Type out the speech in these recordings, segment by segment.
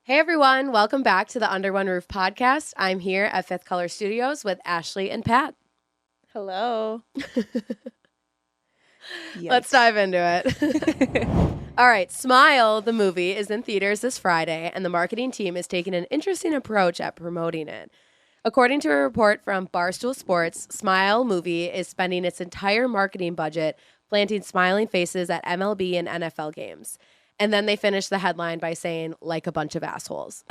Hey everyone, welcome back to the Under One Roof podcast. I'm here at Fifth Color Studios with Ashley and Pat. Hello. Let's dive into it. All right, Smile, the movie, is in theaters this Friday, and the marketing team is taking an interesting approach at promoting it. According to a report from Barstool Sports, Smile movie is spending its entire marketing budget planting smiling faces at MLB and NFL games. And then they finish the headline by saying, like a bunch of assholes.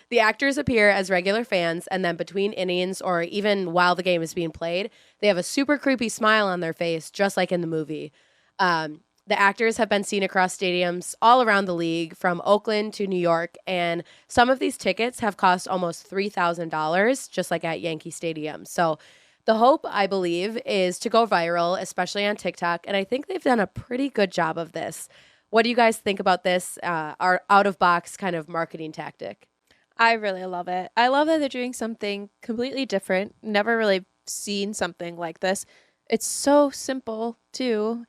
The actors appear as regular fans, and then between innings or even while the game is being played, they have a super creepy smile on their face, just like in the movie. The actors have been seen across stadiums all around the league, from Oakland to New York, and some of these tickets have cost almost $3,000, just like at Yankee Stadium. So the hope, I believe, is to go viral, especially on TikTok, and I think they've done a pretty good job of this. What do you guys think about this, our out-of-box kind of marketing tactic? I really love it. I love that they're doing something completely different. Never really seen something like this. It's so simple, too.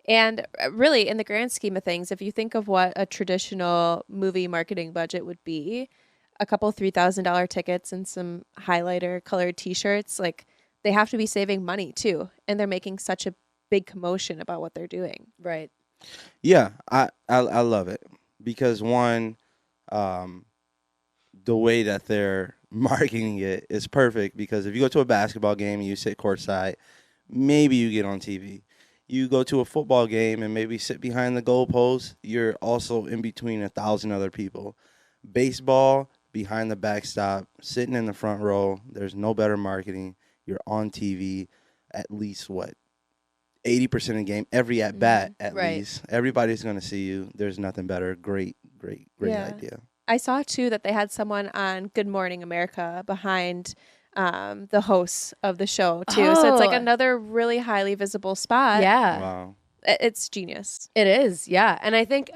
And really, in the grand scheme of things, if you think of what a traditional movie marketing budget would be, a couple $3,000 tickets and some highlighter colored T-shirts, like, they have to be saving money, too. And they're making such a big commotion about what they're doing. Right. Yeah, I love it because one, the way that they're marketing it is perfect, because if you go to a basketball game and you sit courtside, maybe you get on TV. You go to a football game and maybe sit behind the goalpost, you're also in between 1,000 other people. Baseball, behind the backstop, sitting in the front row, there's no better marketing. You're on TV at least, 80% of the game, every at bat at least. Everybody's going to see you. There's nothing better. Great idea. I saw, too, that they had someone on Good Morning America behind the hosts of the show, too. So it's like another really highly visible spot. Yeah. Wow. It's genius. It is, yeah. And I think,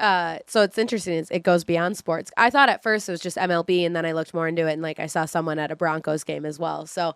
so it's interesting, it goes beyond sports. I thought at first it was just MLB, and then I looked more into it, and like I saw someone at a Broncos game as well. So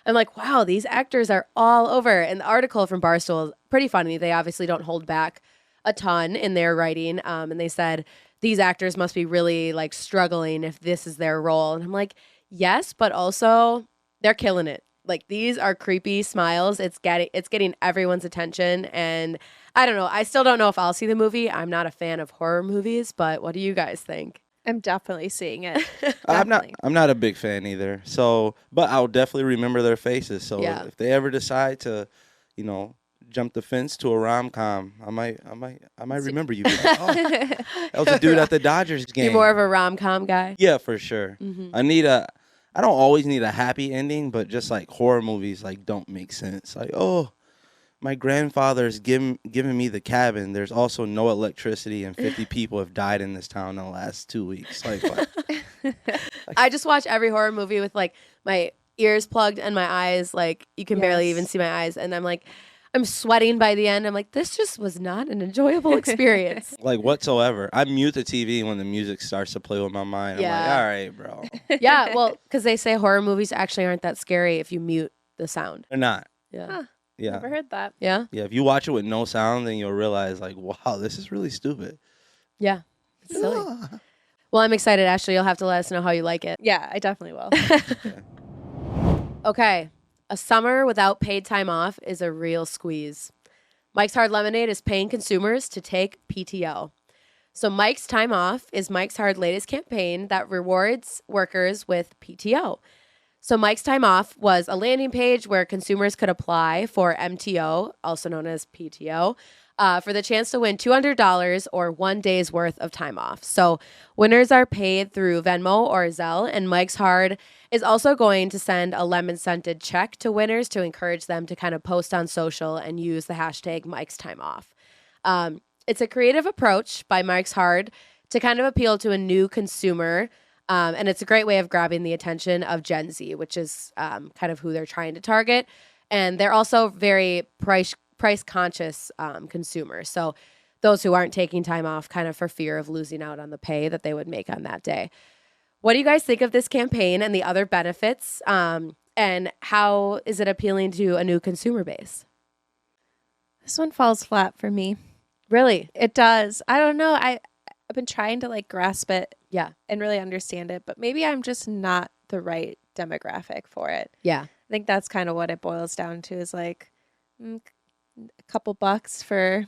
I'm like, wow, these actors are all over. And the article from Barstool is pretty funny. They obviously don't hold back a ton in their writing. And they said, these actors must be really like struggling if this is their role. And I'm like, yes, but also they're killing it. Like, these are creepy smiles. It's getting everyone's attention. And I don't know. I still don't know if I'll see the movie. I'm not a fan of horror movies, but what do you guys think? I'm definitely seeing it. I'm not a big fan either. So, but I'll definitely remember their faces. So if they ever decide to, jump the fence to a rom-com, I might remember you. Like, oh, that was a dude at the Dodgers game. You're more of a rom-com guy? Yeah, for sure. Mm-hmm. I don't always need a happy ending, but just like horror movies, like, don't make sense. Like, oh, my grandfather's giving me the cabin. There's also no electricity, and 50 people have died in this town in the last 2 weeks. Like, I just watch every horror movie with like my ears plugged and my eyes, like, you can barely even see my eyes, and I'm sweating by the end. I'm like, this just was not an enjoyable experience. Like, whatsoever. I mute the TV when the music starts to play with my mind. I'm like, all right, bro. Yeah, well, because they say horror movies actually aren't that scary if you mute the sound. They're not. Yeah. Huh. Yeah. Never heard that. Yeah? Yeah, if you watch it with no sound, then you'll realize, like, wow, this is really stupid. Yeah. It's silly. Well, I'm excited, Ashley. You'll have to let us know how you like it. Yeah, I definitely will. Okay. A summer without paid time off is a real squeeze. Mike's Hard Lemonade is paying consumers to take PTO. So Mike's Time Off is Mike's Hard latest campaign that rewards workers with PTO. So Mike's Time Off was a landing page where consumers could apply for MTO, also known as PTO, for the chance to win $200 or 1 day's worth of time off. So winners are paid through Venmo or Zelle, and Mike's Hard is also going to send a lemon-scented check to winners to encourage them to kind of post on social and use the hashtag Mike's Time Off. It's a creative approach by Mike's Hard to kind of appeal to a new consumer, and it's a great way of grabbing the attention of Gen Z, which is kind of who they're trying to target. And they're also very price-conscious consumers. So those who aren't taking time off kind of for fear of losing out on the pay that they would make on that day. What do you guys think of this campaign and the other benefits? And how is it appealing to a new consumer base? This one falls flat for me. Really? It does. I don't know. I've been trying to like grasp it Yeah. and really understand it, but maybe I'm just not the right demographic for it. Yeah. I think that's kind of what it boils down to is like a couple bucks for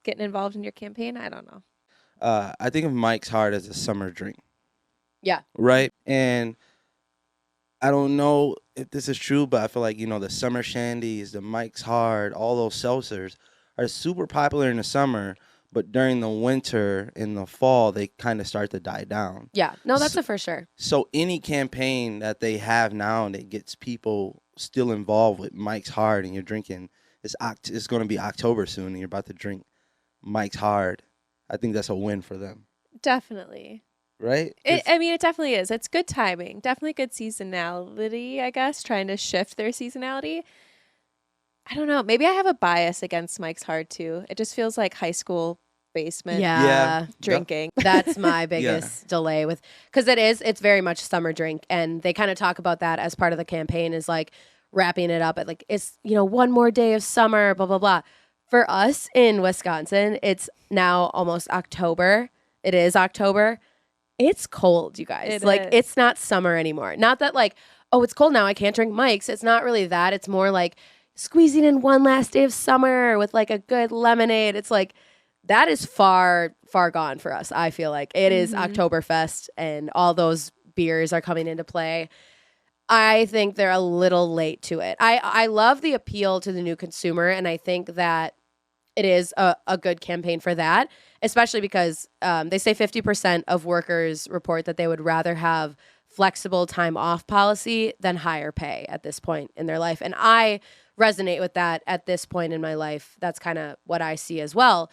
getting involved in your campaign. I don't know. I think of Mike's Hard as a summer drink, Yeah. right? And I don't know if this is true, but I feel like, the summer shandies, the Mike's Hard, all those seltzers are super popular in the summer, but during the winter and the fall, they kind of start to die down. Yeah. No, that's a for sure. So any campaign that they have now that gets people still involved with Mike's Hard and you're drinking, it's going to be October soon and you're about to drink Mike's Hard. I think that's a win for them. Definitely. Right? It definitely is. It's good timing. Definitely good seasonality, I guess, trying to shift their seasonality. I don't know. Maybe I have a bias against Mike's Hard too. It just feels like high school basement Yeah. drinking. That's my biggest delay with, because it's very much summer drink. And they kind of talk about that as part of the campaign is like wrapping it up at like, it's, one more day of summer, blah, blah, blah. For us in Wisconsin, it's now almost October. It is October. It's cold, you guys. It's not summer anymore. Not that like, oh, it's cold now, I can't drink Mike's. It's not really that. It's more like squeezing in one last day of summer with like a good lemonade. It's like, that is far, far gone for us. I feel like it is Oktoberfest and all those beers are coming into play. I think they're a little late to it. I love the appeal to the new consumer, and I think that it is a good campaign for that, especially because they say 50% of workers report that they would rather have flexible time off policy than higher pay at this point in their life. And I resonate with that at this point in my life. That's kind of what I see as well.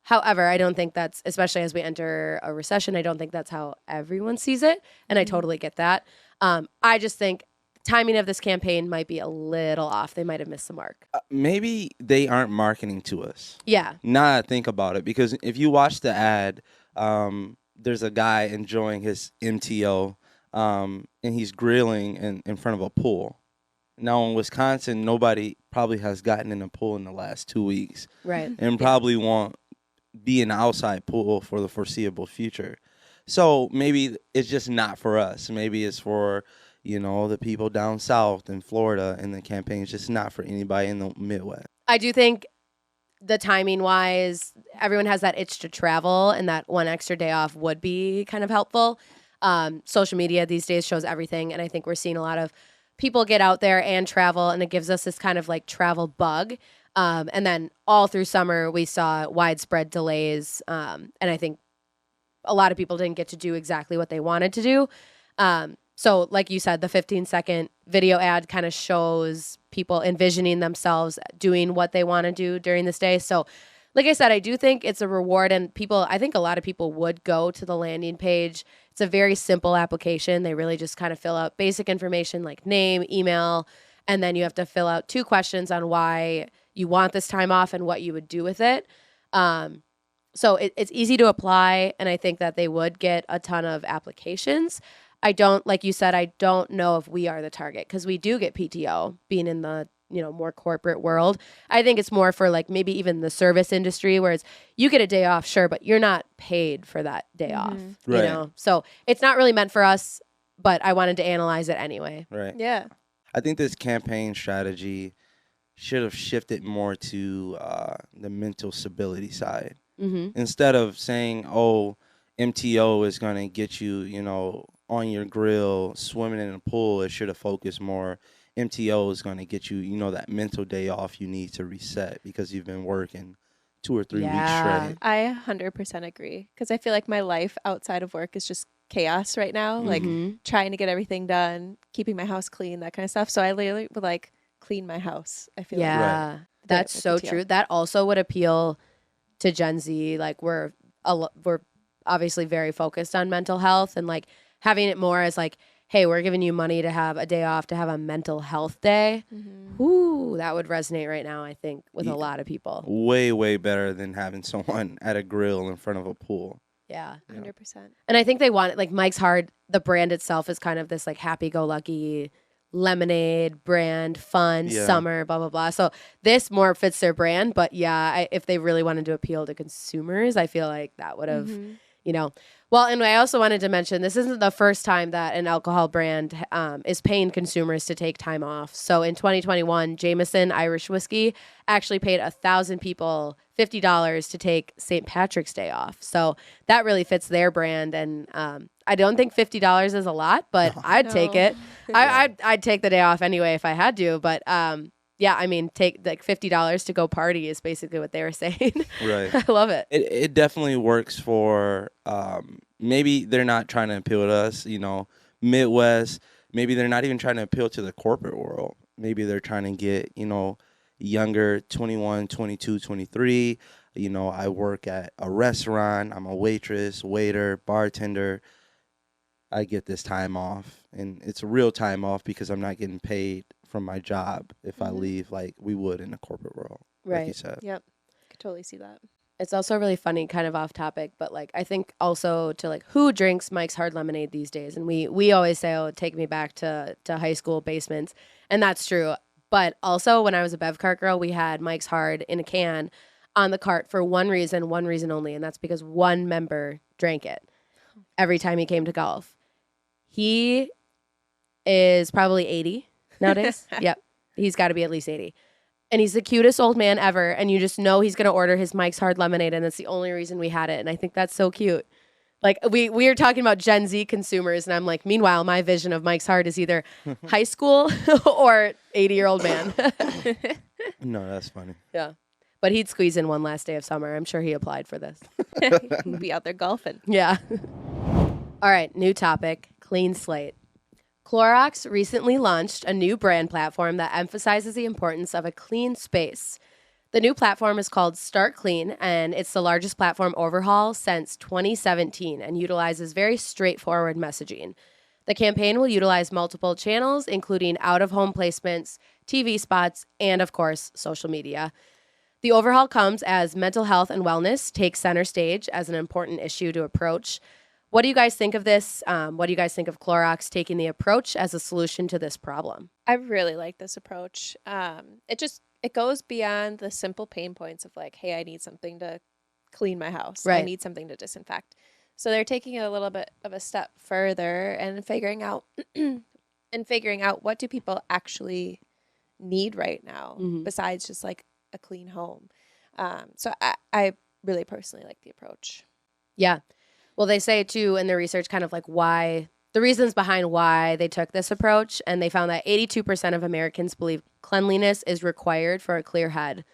However, I don't think that's, especially as we enter a recession, I don't think that's how everyone sees it. And I totally get that. I just think timing of this campaign might be a little off. They might have missed the mark. Maybe they aren't marketing to us. Yeah. Now that I think about it, because if you watch the ad, there's a guy enjoying his MTO, and he's grilling in front of a pool. Now in Wisconsin, nobody probably has gotten in a pool in the last 2 weeks. Right. And probably won't be an outside pool for the foreseeable future. So maybe it's just not for us. Maybe it's for, the people down south in Florida, and the campaign is just not for anybody in the Midwest. I do think the timing wise, everyone has that itch to travel, and that one extra day off would be kind of helpful. Social media these days shows everything, and I think we're seeing a lot of people get out there and travel, and it gives us this kind of like travel bug. And then all through summer, we saw widespread delays, and I think a lot of people didn't get to do exactly what they wanted to do. So like you said, the 15-second video ad kind of shows people envisioning themselves doing what they want to do during this day. So like I said, I do think it's a reward, and I think a lot of people would go to the landing page. It's a very simple application. They really just kind of fill out basic information like name, email, and then you have to fill out 2 questions on why you want this time off and what you would do with it. So it's easy to apply, and I think that they would get a ton of applications. Like you said, I don't know if we are the target, because we do get PTO being in the, more corporate world. I think it's more for like maybe even the service industry, whereas you get a day off, sure, but you're not paid for that day off, Right. So it's not really meant for us, but I wanted to analyze it anyway. Right. Yeah. I think this campaign strategy should have shifted more to the mental stability side. Mm-hmm. Instead of saying, oh, MTO is going to get you, on your grill, swimming in a pool, it should have focused more. MTO is going to get you, that mental day off you need to reset because you've been working 2 or 3 weeks straight. I 100% agree, because I feel like my life outside of work is just chaos right now, like trying to get everything done, keeping my house clean, that kind of stuff. So I literally would like clean my house. I feel like. Yeah, that's so true. That also would appeal to Gen Z. Like we're obviously very focused on mental health, and like having it more as like, hey, we're giving you money to have a day off to have a mental health day. Ooh, that would resonate right now, I think, with a lot of people. Way, way better than having someone at a grill in front of a pool. Yeah. 100%. And I think they want it, like Mike's Hard, the brand itself is kind of this like happy-go-lucky lemonade brand, fun, summer, blah, blah, blah. So this more fits their brand. But yeah, if they really wanted to appeal to consumers, I feel like that would have, Well, and I also wanted to mention this isn't the first time that an alcohol brand is paying consumers to take time off. So in 2021, Jameson Irish Whiskey actually paid 1,000 people $50 to take St. Patrick's Day off. So that really fits their brand. And I don't think $50 is a lot, but I'd take No. it. I'd take the day off anyway if I had to. But yeah, I mean, take like $50 to go party is basically what they were saying. Right. I love it. It definitely works for maybe they're not trying to appeal to us, Midwest. Maybe they're not even trying to appeal to the corporate world. Maybe they're trying to get, younger, 21, 22, 23. I work at a restaurant. I'm a waitress, waiter, bartender. I get this time off, and it's a real time off because I'm not getting paid from my job if I leave like we would in the corporate world, like you Right. said. Yep. I could totally see that. It's also really funny, kind of off topic, but like I think also to like who drinks Mike's Hard Lemonade these days, and we always say, "Oh, take me back to high school basements," and that's true. But also, when I was a Bev Cart girl, we had Mike's Hard in a can on the cart for one reason only, and that's because one member drank it every time he came to golf. He is probably 80 nowadays. Yep, he's got to be at least 80. And he's the cutest old man ever. And you just know he's going to order his Mike's Hard Lemonade. And that's the only reason we had it. And I think that's so cute. Like we are talking about Gen Z consumers. And I'm like, meanwhile, my vision of Mike's Hard is either high school or 80-year-old man. No, that's funny. Yeah. But he'd squeeze in one last day of summer. I'm sure he applied for this. Be out there golfing. Yeah. All right. New topic. Clean slate. Clorox recently launched a new brand platform that emphasizes the importance of a clean space. The new platform is called Start Clean, and it's the largest platform overhaul since 2017 and utilizes very straightforward messaging. The campaign will utilize multiple channels, including out-of-home placements, TV spots, and, of course, social media. The overhaul comes as mental health and wellness take center stage as an important issue to approach. What do you guys think of this? What do you guys think of Clorox taking the approach as a solution to this problem? I really like this approach. It goes beyond the simple pain points of like, hey, I need something to clean my house. I Right. need something to disinfect. So they're taking it a little bit of a step further and figuring out what do people actually need right now besides just like a clean home. So I really personally like the approach. Yeah. Well, they say too in their research kind of like why the reasons behind why they took this approach. And they found that 82% of Americans believe cleanliness is required for a clear head.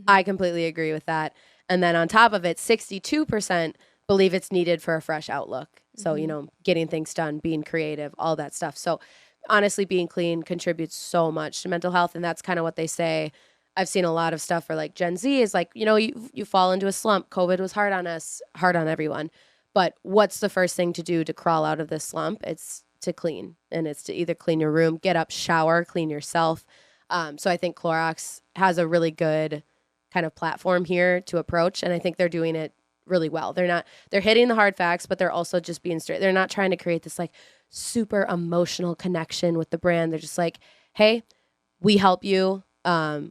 I completely agree with that. And then on top of it, 62% believe it's needed for a fresh outlook. So, getting things done, being creative, all that stuff. So honestly, being clean contributes so much to mental health. And that's kind of what they say. I've seen a lot of stuff where like Gen Z is like, you fall into a slump. COVID was hard on us, hard on everyone. But what's the first thing to do to crawl out of this slump? It's to clean. And it's to either clean your room, get up, shower, clean yourself. So I think Clorox has a really good kind of platform here to approach. And I think they're doing it really well. They're hitting the hard facts, but they're also just being straight. They're not trying to create this like super emotional connection with the brand. They're just like, hey, we help you.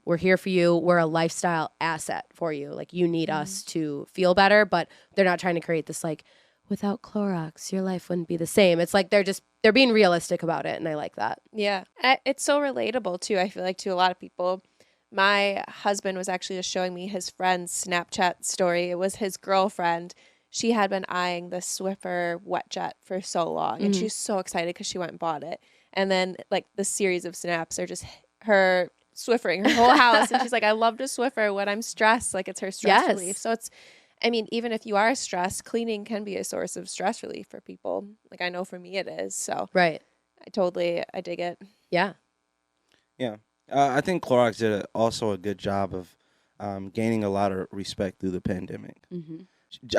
We're here for you. We're a lifestyle asset for you. Like you need us to feel better, but they're not trying to create this like, without Clorox, your life wouldn't be the same. It's like they're being realistic about it. And I like that. Yeah. It's so relatable too, I feel like, to a lot of people. My husband was actually just showing me his friend's Snapchat story. It was his girlfriend. She had been eyeing the Swiffer wet jet for so long, and she was so excited because she went and bought it. And then like the series of snaps are just her Swiffering her whole house. And she's like, I love to Swiffer when I'm stressed. Like it's her stress relief. So even if you are stressed, cleaning can be a source of stress relief for people. Like I know for me it is. So Right. I dig it. Yeah. Yeah. I think Clorox did also a good job of gaining a lot of respect through the pandemic.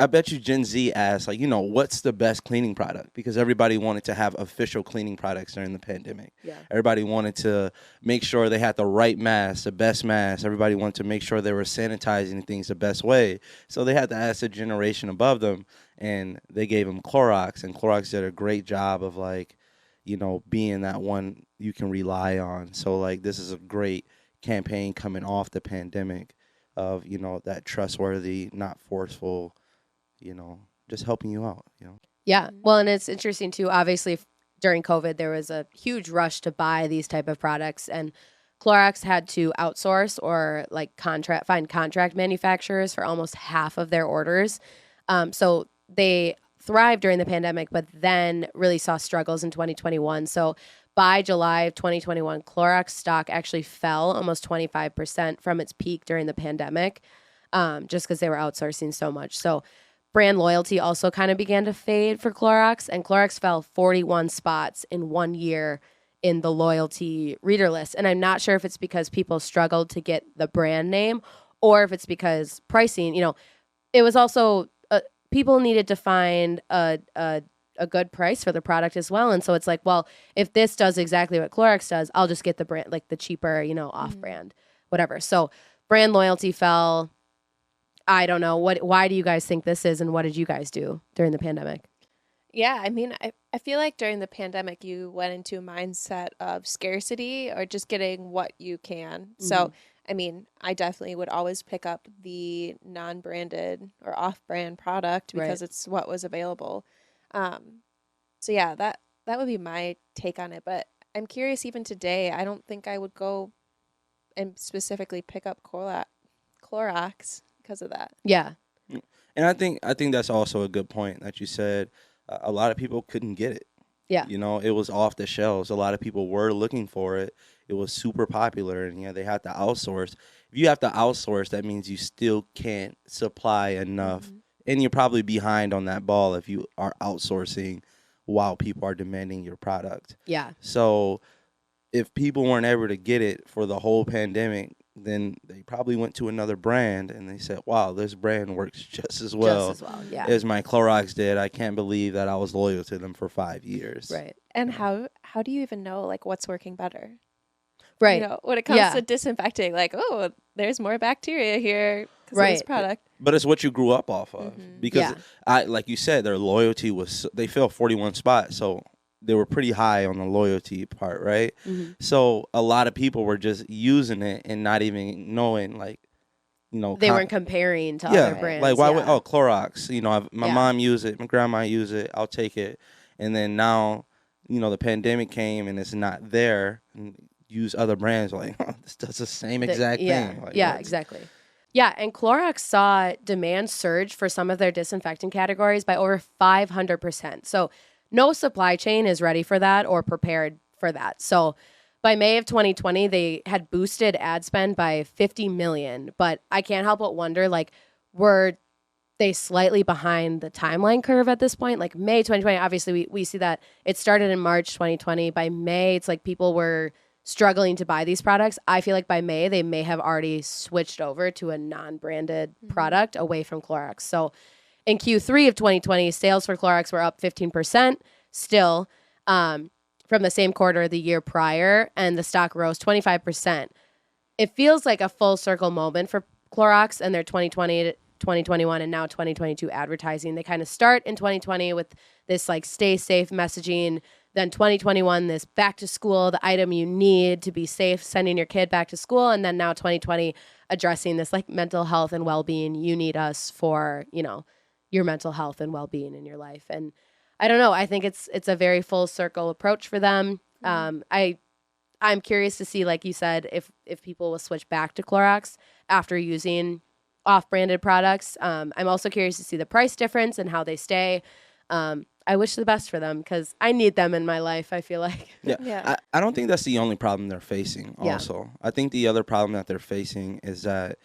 I bet you Gen Z asked, like, what's the best cleaning product? Because everybody wanted to have official cleaning products during the pandemic. Yeah. Everybody wanted to make sure they had the right mask, the best mask. Everybody wanted to make sure they were sanitizing things the best way. So they had to ask the generation above them, and they gave them Clorox. And Clorox did a great job of, like, being that one you can rely on. So, like, this is a great campaign coming off the pandemic of, that trustworthy, not forceful, just helping you out. Yeah. Well, and it's interesting too. Obviously, during COVID, there was a huge rush to buy these type of products, and Clorox had to outsource or like find contract manufacturers for almost half of their orders. So they thrived during the pandemic, but then really saw struggles in 2021. So by July of 2021, Clorox stock actually fell almost 25% from its peak during the pandemic, just because they were outsourcing so much. So brand loyalty also kind of began to fade for Clorox, and Clorox fell 41 spots in 1 year in the loyalty reader list. And I'm not sure if it's because people struggled to get the brand name or if it's because pricing, it was also people needed to find a good price for the product as well. And so it's like, well, if this does exactly what Clorox does, I'll just get the brand, like the cheaper, off brand, whatever. So brand loyalty fell. I don't know. Why do you guys think this is, and what did you guys do during the pandemic? Yeah, I mean, I feel like during the pandemic, you went into a mindset of scarcity or just getting what you can. So, I mean, I definitely would always pick up the non-branded or off-brand product because it's what was available. So yeah, that would be my take on it. But I'm curious, even today, I don't think I would go and specifically pick up Clorox because of that. Yeah. And I think that's also a good point that you said. A lot of people couldn't get it. Yeah. It was off the shelves. A lot of people were looking for it. It was super popular, and they had to outsource. If you have to outsource, that means you still can't supply enough, and you're probably behind on that ball if you are outsourcing while people are demanding your product. Yeah. So if people weren't able to get it for the whole pandemic, then they probably went to another brand and they said, wow, this brand works just as well, yeah. as my Clorox did. I can't believe that I was loyal to them for 5 years. Right. And how do you even know like what's working better? Right. When it comes to disinfecting, like, oh, there's more bacteria here because of this product. But it's what you grew up off of. Because like you said, their loyalty they fell 41 spots. So they were pretty high on the loyalty part, right? So a lot of people were just using it and not even knowing, like, they weren't comparing to other brands. Like, why would Clorox? My mom used it, my grandma used it, I'll take it. And then now, the pandemic came and it's not there. And use other brands, like, this does the same exact thing. Like, exactly. Yeah, and Clorox saw demand surge for some of their disinfectant categories by over 500%. So no supply chain is ready for that or prepared for that. So by May of 2020, they had boosted ad spend by 50 million. But I can't help but wonder, like, were they slightly behind the timeline curve at this point? Like May 2020, obviously we see that it started in March 2020. By May, it's like people were struggling to buy these products. I feel like by May, they may have already switched over to a non-branded product away from Clorox. So in Q3 of 2020, sales for Clorox were up 15% still from the same quarter the year prior, and the stock rose 25%. It feels like a full circle moment for Clorox and their 2020 to 2021 and now 2022 advertising. They kind of start in 2020 with this like stay safe messaging. Then 2021, this back to school, the item you need to be safe, sending your kid back to school. And then now 2020, addressing this like mental health and well-being. You need us for, your mental health and well-being in your life. And I don't know. I think it's a very full circle approach for them. I'm curious to see, like you said, if people will switch back to Clorox after using off-branded products. I'm also curious to see the price difference and how they stay. I wish the best for them because I need them in my life, I feel like. I don't think that's the only problem they're facing also. I think the other problem that they're facing is that,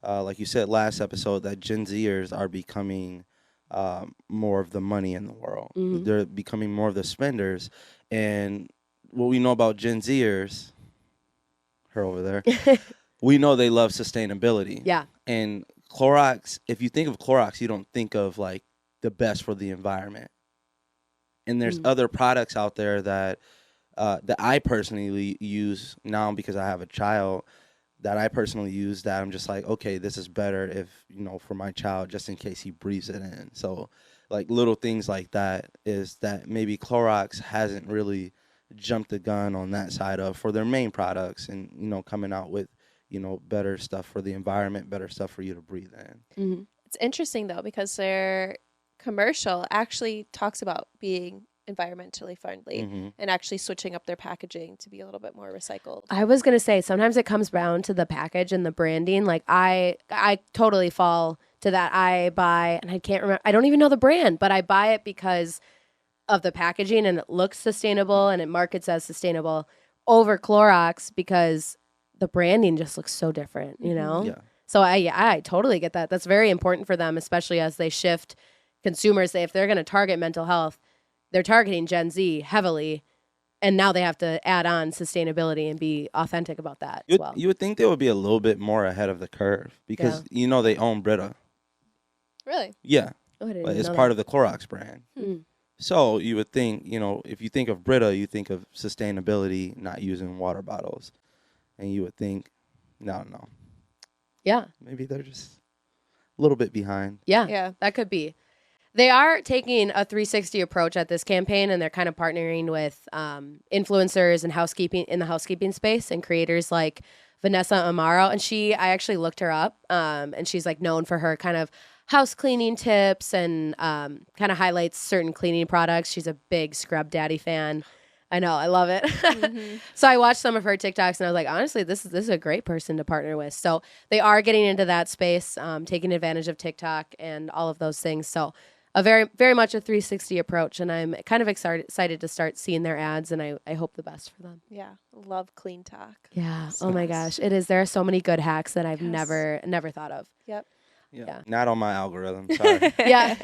like you said last episode, that Gen Zers are becoming more of the money in the world. They're becoming more of the spenders. And what we know about Gen Zers, her over there, we know they love sustainability. Yeah. And Clorox, if you think of Clorox, you don't think of like the best for the environment. And there's other products out there that I personally use now because I have a child, that I personally use that I'm just like, okay, this is better if, for my child, just in case he breathes it in. So like little things like that is that maybe Clorox hasn't really jumped the gun on that side of for their main products and, coming out with, better stuff for the environment, better stuff for you to breathe in. It's interesting though, because they're commercial actually talks about being environmentally friendly Mm-hmm. and actually switching up their packaging to be a little bit more recycled. I was gonna say sometimes it comes down to the package and the branding. Like I totally fall to that. I buy and I can't remember. I don't even know the brand, but I buy it because of the packaging and it looks sustainable and it markets as sustainable over Clorox because the branding just looks so different. You know. Yeah. So I totally get that. That's very important for them, especially as they shift consumers. If they're gonna target mental health, they're targeting Gen Z heavily. And now they have to add on sustainability and be authentic about that as well. You would think they would be a little bit more ahead of the curve because they own Brita. Really? Yeah, Oh, I didn't like even it's know part that. of the Clorox brand. Mm. So you would think, if you think of Brita, you think of sustainability, not using water bottles, and you would think, no, Yeah. maybe they're just a little bit behind. Yeah. That could be. They are taking a 360 approach at this campaign, and they're kind of partnering with influencers and housekeeping in the housekeeping space and creators like Vanessa Amaro. And I actually looked her up, and she's like known for her kind of house cleaning tips and kind of highlights certain cleaning products. She's a big Scrub Daddy fan. I know, I love it. So I watched some of her TikToks and I was like, honestly, this is a great person to partner with. So they are getting into that space, taking advantage of TikTok and all of those things. So a very, very much a 360 approach. And I'm kind of excited to start seeing their ads, and I hope the best for them. Yeah. Love clean talk. Yeah. So Oh my nice. gosh. It is. There are so many good hacks that I've Yes. never thought of. Yep. Yeah. Not on my algorithm. Sorry. Yeah.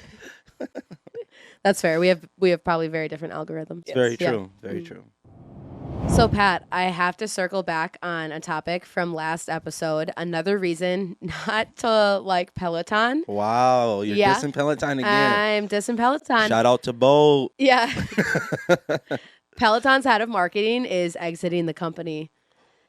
That's fair. We have probably very different algorithms. It's very Yeah. true. Very true. So, Pat, I have to circle back on a topic from last episode. Another reason not to like Peloton. Wow, you're Yeah. dissing Peloton again. I'm dissing Peloton. Shout out to Bo. Yeah. Peloton's head of marketing is exiting the company.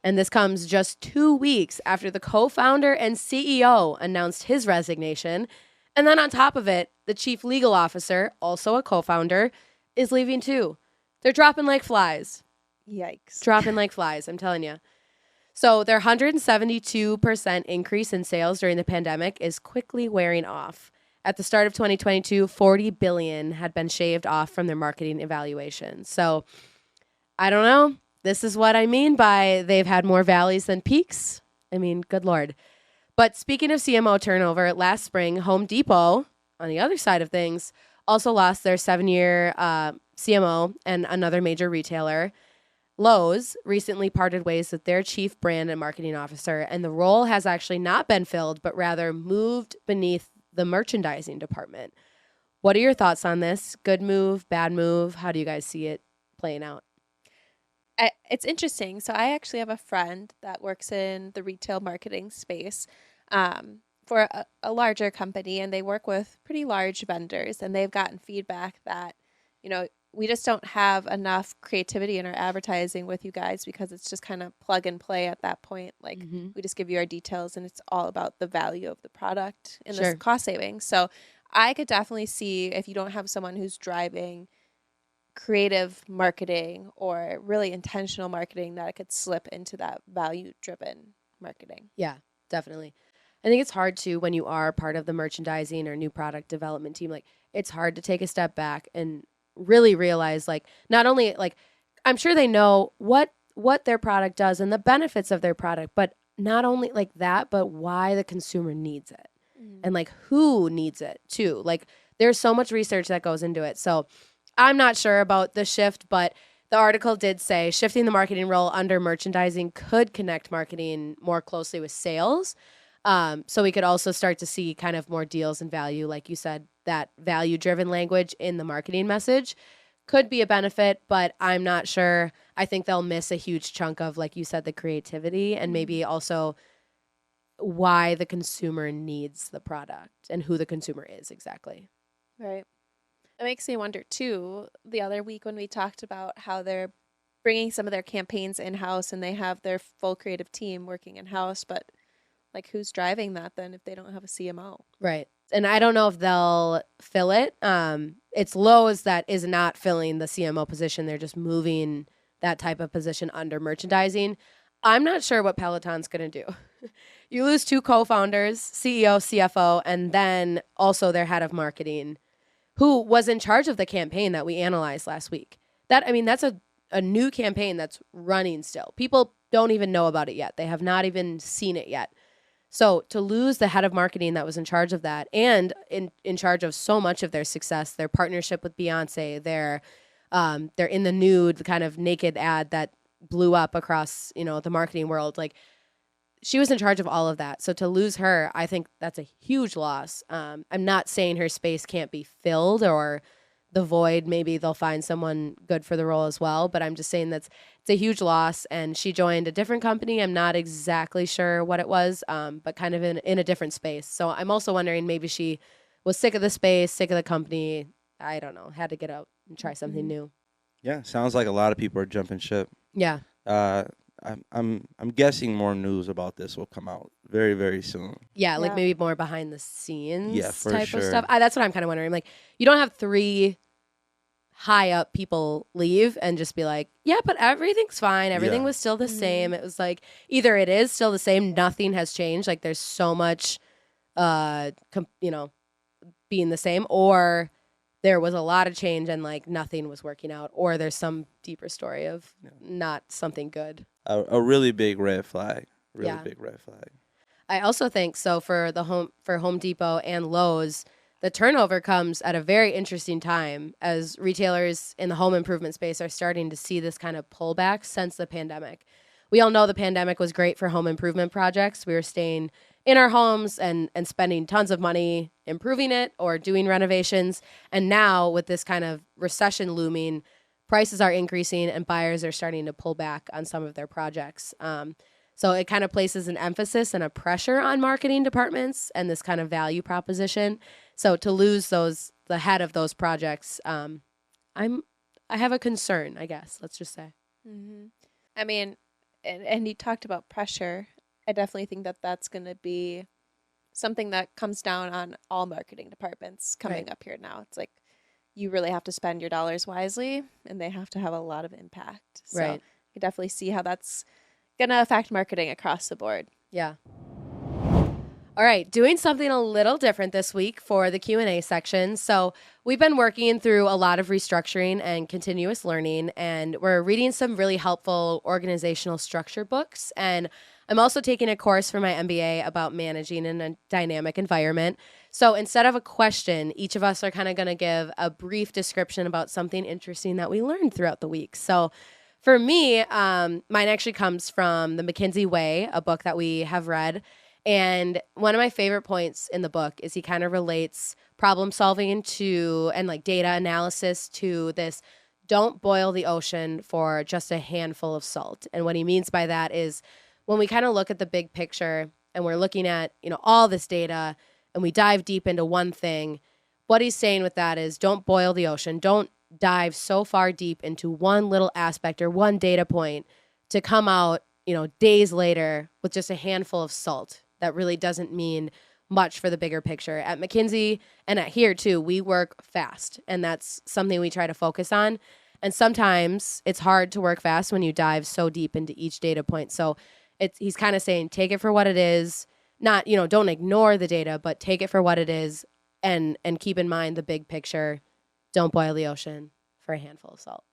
And this comes just 2 weeks after the co-founder and CEO announced his resignation. And then on top of it, the chief legal officer, also a co-founder, is leaving too. They're dropping like flies. Yikes. Dropping like flies, I'm telling you. So their 172% increase in sales during the pandemic is quickly wearing off. At the start of 2022, $40 billion had been shaved off from their marketing evaluation. So I don't know. This is what I mean by they've had more valleys than peaks. I mean, good Lord. But speaking of CMO turnover, last spring, Home Depot, on the other side of things, also lost their 7-year CMO and another major retailer. Lowe's recently parted ways with their chief brand and marketing officer, and the role has actually not been filled, but rather moved beneath the merchandising department. What are your thoughts on this? Good move, bad move? How do you guys see it playing out? It's interesting. So I actually have a friend that works in the retail marketing space for a larger company, and they work with pretty large vendors, and they've gotten feedback that, we just don't have enough creativity in our advertising with you guys because it's just kind of plug and play at that point. Like we just give you our details and it's all about the value of the product and Sure. the cost savings. So I could definitely see if you don't have someone who's driving creative marketing or really intentional marketing, that it could slip into that value driven marketing. Yeah, definitely. I think it's hard too when you are part of the merchandising or new product development team. Like, it's hard to take a step back and really realize, like, not only, like, I'm sure they know what their product does and the benefits of their product, but not only like that, but why the consumer needs it and like who needs it too. Like, there's so much research that goes into it. So I'm not sure about the shift, but the article did say shifting the marketing role under merchandising could connect marketing more closely with sales. So we could also start to see kind of more deals and value. Like you said, that value-driven language in the marketing message could be a benefit, but I'm not sure. I think they'll miss a huge chunk of, like you said, the creativity and maybe also why the consumer needs the product and who the consumer is exactly. Right. It makes me wonder too, the other week when we talked about how they're bringing some of their campaigns in-house and they have their full creative team working in-house, but like, who's driving that then if they don't have a CMO? Right. And I don't know if they'll fill it. It's Lowe's that is not filling the CMO position. They're just moving that type of position under merchandising. I'm not sure what Peloton's going to do. You lose 2 co-founders, CEO, CFO, and then also their head of marketing. who was in charge of the campaign that we analyzed last week. That's a new campaign that's running still. People don't even know about it yet. They have not even seen it yet. So to lose the head of marketing that was in charge of that and in charge of so much of their success, their partnership with Beyonce, their In the Nude, the kind of naked ad that blew up across, the marketing world, like she was in charge of all of that. So to lose her, I think that's a huge loss. I'm not saying her space can't be filled or the void, maybe they'll find someone good for the role as well. But I'm just saying it's a huge loss. And she joined a different company. I'm not exactly sure what it was, but kind of in a different space. So I'm also wondering maybe she was sick of the space, sick of the company. I don't know, had to get out and try something new. Yeah, sounds like a lot of people are jumping ship. Yeah. I'm guessing more news about this will come out very, very soon. Yeah, like maybe more behind the scenes type sure. of stuff. That's what I'm kind of wondering. Like, you don't have 3 high up people leave and just be like, yeah, but everything's fine. Everything was still the same. It was like, either it is still the same, nothing has changed. Like there's so much, being the same, or there was a lot of change and like nothing was working out, or there's some deeper story of not something good. A really big red flag. Big red flag. I also think so for Home Depot and Lowe's, the turnover comes at a very interesting time as retailers in the home improvement space are starting to see this kind of pullback since the pandemic. We all know the pandemic was great for home improvement projects. We were staying in our homes and spending tons of money improving it or doing renovations. And now with this kind of recession looming, prices are increasing and buyers are starting to pull back on some of their projects. So it kind of places an emphasis and a pressure on marketing departments and this kind of value proposition. So to lose the head of those projects, I have a concern, I guess. Let's just say. Mm-hmm. I mean, and you talked about pressure. I definitely think that that's going to be something that comes down on all marketing departments coming up here now. It's like you really have to spend your dollars wisely, and they have to have a lot of impact. So you definitely see how that's going to affect marketing across the board. Yeah. All right, doing something a little different this week for the Q&A section. So we've been working through a lot of restructuring and continuous learning, and we're reading some really helpful organizational structure books. And I'm also taking a course for my MBA about managing in a dynamic environment. So instead of a question, each of us are kind of going to give a brief description about something interesting that we learned throughout the week. So for me, mine actually comes from The McKinsey Way, a book that we have read. And one of my favorite points in the book is he kind of relates problem solving and like data analysis to this: don't boil the ocean for just a handful of salt. And what he means by that is when we kind of look at the big picture and we're looking at, all this data and we dive deep into one thing, what he's saying with that is don't boil the ocean. Don't dive so far deep into one little aspect or one data point to come out, days later with just a handful of salt. That really doesn't mean much for the bigger picture. At McKinsey and at here too, we work fast, and that's something we try to focus on. And sometimes it's hard to work fast when you dive so deep into each data point. So he's kind of saying, take it for what it is. Not, don't ignore the data, but take it for what it is, and keep in mind the big picture. Don't boil the ocean for a handful of salt.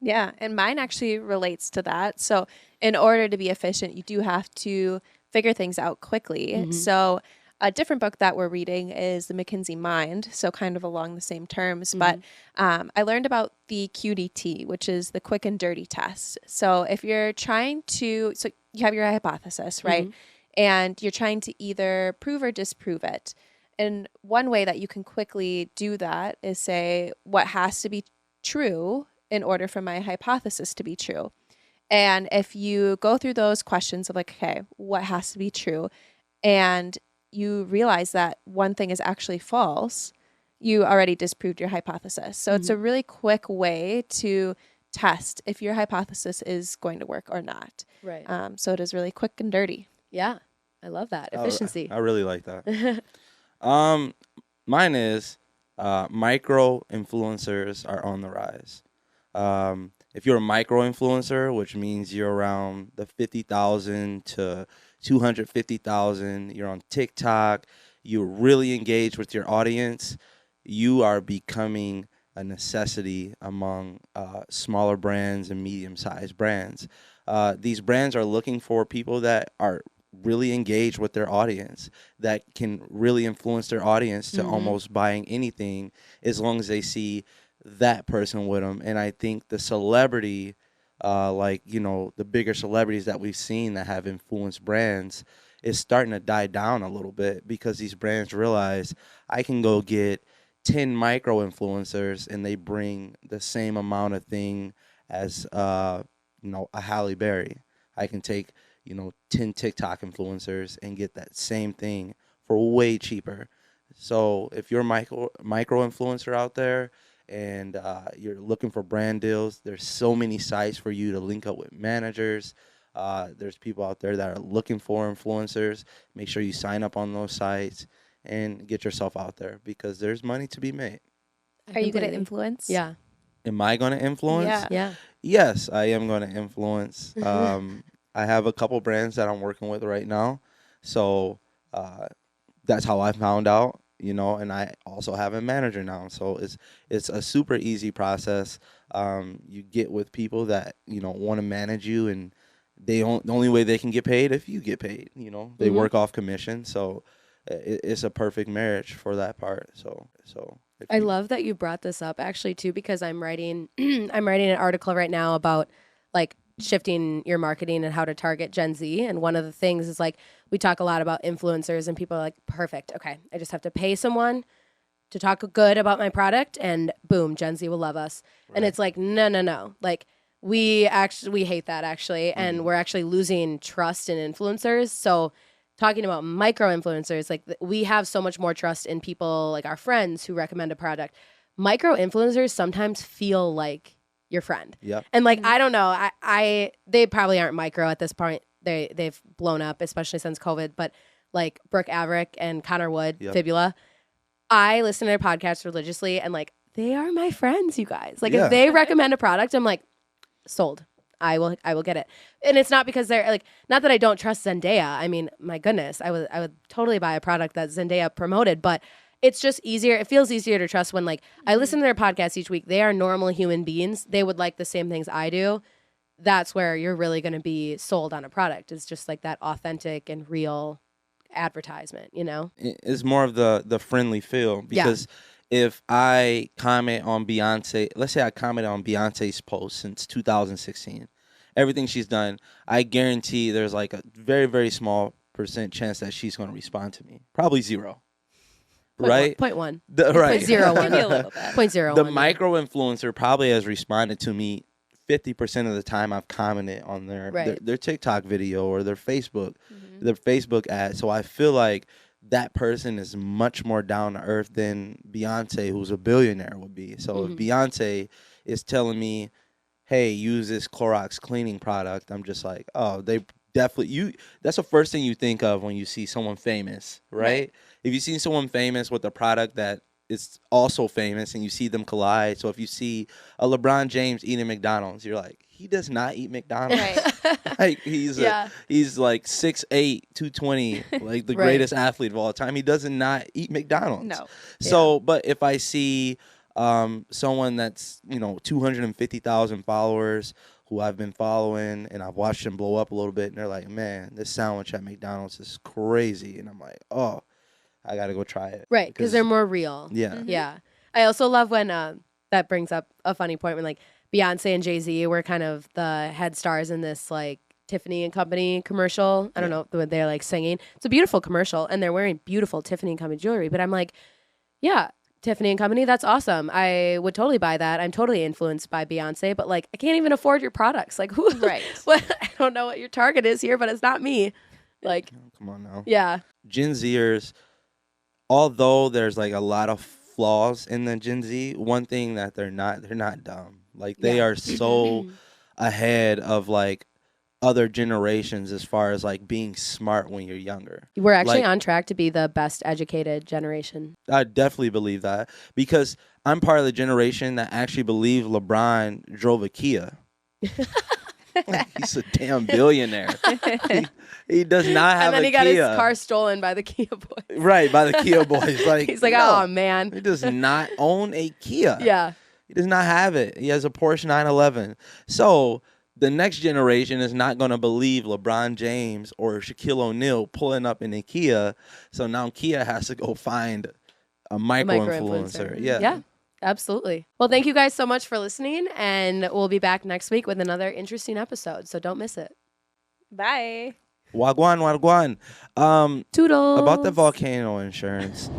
Yeah, and mine actually relates to that. So in order to be efficient, you do have to figure things out quickly. Mm-hmm. So a different book that we're reading is The McKinsey Mind, so kind of along the same terms. Mm-hmm. But I learned about the QDT, which is the quick and dirty test. So if you're trying to, so you have your hypothesis, right? Mm-hmm. And you're trying to either prove or disprove it. And one way that you can quickly do that is say, what has to be true in order for my hypothesis to be true? And if you go through those questions of like, okay, what has to be true? And you realize that one thing is actually false, you already disproved your hypothesis. So it's a really quick way to test if your hypothesis is going to work or not. Right. So it is really quick and dirty. Yeah. I love that. Efficiency. I really like that. Mine is micro influencers are on the rise. If you're a micro influencer, which means you're around the 50,000 to 250,000, you're on TikTok, you're really engaged with your audience, you are becoming a necessity among smaller brands and medium-sized brands. These brands are looking for people that are really engaged with their audience, that can really influence their audience to almost buying anything as long as they see that person with them. And I think the celebrity, like, you know, the bigger celebrities that we've seen that have influenced brands is starting to die down a little bit because these brands realize I can go get 10 micro influencers and they bring the same amount of thing as, you know, a Halle Berry. I can take, you know, 10 TikTok influencers and get that same thing for way cheaper. So if you're a micro influencer out there and you're looking for brand deals, there's so many sites for you to link up with managers. There's people out there that are looking for influencers. Make sure you sign up on those sites and get yourself out there because there's money to be made. Are you good at influence? Yeah. Am I going to influence? Yeah. Yeah. Yes, I am going to influence. I have a couple brands that I'm working with right now. So that's how I found out, you know, and I also have a manager now. So it's a super easy process. You get with people that, you know, want to manage you, and the only way they can get paid if you get paid, you know. They work off commission. So it's a perfect marriage for that part. So I love that you brought this up actually too, because I'm writing I'm writing an article right now about like shifting your marketing and how to target Gen Z. And one of the things is like we talk a lot about influencers and people are like, perfect, okay, I just have to pay someone to talk good about my product and boom, Gen Z will love us. Right. And it's like, no. Like we hate that actually. And we're actually losing trust in influencers. So talking about micro influencers, like we have so much more trust in people like our friends who recommend a product. Micro influencers sometimes feel like your friend. Yep. And like, I don't know, they probably aren't micro at this point. They've blown up, especially since COVID, but like Brooke Averick and Connor Wood, Fibula, I listen to their podcasts religiously and like, they are my friends, you guys. Like if they recommend a product, I'm like, sold. I will get it. And it's not because they're like, not that I don't trust Zendaya. I mean, my goodness, I would totally buy a product that Zendaya promoted, but it's just easier. It feels easier to trust when like I listen to their podcast each week. They are normal human beings. They would like the same things I do. That's where you're really going to be sold on a product. It's just like that authentic and real advertisement, you know? It's more of the friendly feel because if I comment on Beyonce, let's say I commented on Beyonce's post since 2016, everything she's done, I guarantee there's like a very, very small % chance that she's going to respond to me. Probably zero. Right? 0.1. Right. 0.01. Maybe a little bit. 0.01. The micro influencer probably has responded to me 50% of the time I've commented on their TikTok video or their Facebook ad. So I feel like that person is much more down to earth than Beyonce, who's a billionaire, would be. So if Beyonce is telling me, hey, use this Clorox cleaning product, I'm just like, oh, they definitely, that's the first thing you think of when you see someone famous, right? If you see someone famous with a product that is also famous and you see them collide. So if you see a LeBron James eating McDonald's, you're like, he does not eat McDonald's. Right. Like he's like 6'8", 220, like the greatest athlete of all time. He does not eat McDonald's. No. So, but if I see someone that's, you know, 250,000 followers who I've been following and I've watched them blow up a little bit, and they're like, man, this sandwich at McDonald's is crazy. And I'm like, oh, I got to go try it. Right, because they're more real. Yeah. Yeah. I also love when that brings up a funny point when like Beyonce and Jay-Z were kind of the head stars in this like Tiffany and Company commercial. I don't know when they're like singing. It's a beautiful commercial and they're wearing beautiful Tiffany and Company jewelry. But I'm like, yeah, Tiffany and Company, that's awesome. I would totally buy that. I'm totally influenced by Beyonce, but like I can't even afford your products. Like who? Right. What? I don't know what your target is here, but it's not me. Like, come on now. Yeah. Gen Zers, although there's like a lot of flaws in the Gen Z, one thing that they're not dumb. Like they are so ahead of like other generations as far as like being smart when you're younger. We're actually like, on track to be the best educated generation. I definitely believe that because I'm part of the generation that actually believe LeBron drove a Kia. He's a damn billionaire. he does not have And then a he got Kia. his car stolen by the Kia boys. Right, by the Kia boys. Like, He's like, no, oh, man. he does not own a Kia. Yeah. He does not have it. He has a Porsche 911. So the next generation is not going to believe LeBron James or Shaquille O'Neal pulling up in a Kia. So now Kia has to go find a micro-influencer. Yeah, absolutely. Well, thank you guys so much for listening, and we'll be back next week with another interesting episode, so don't miss it. Bye. Wagwan. Toodles. About the volcano insurance.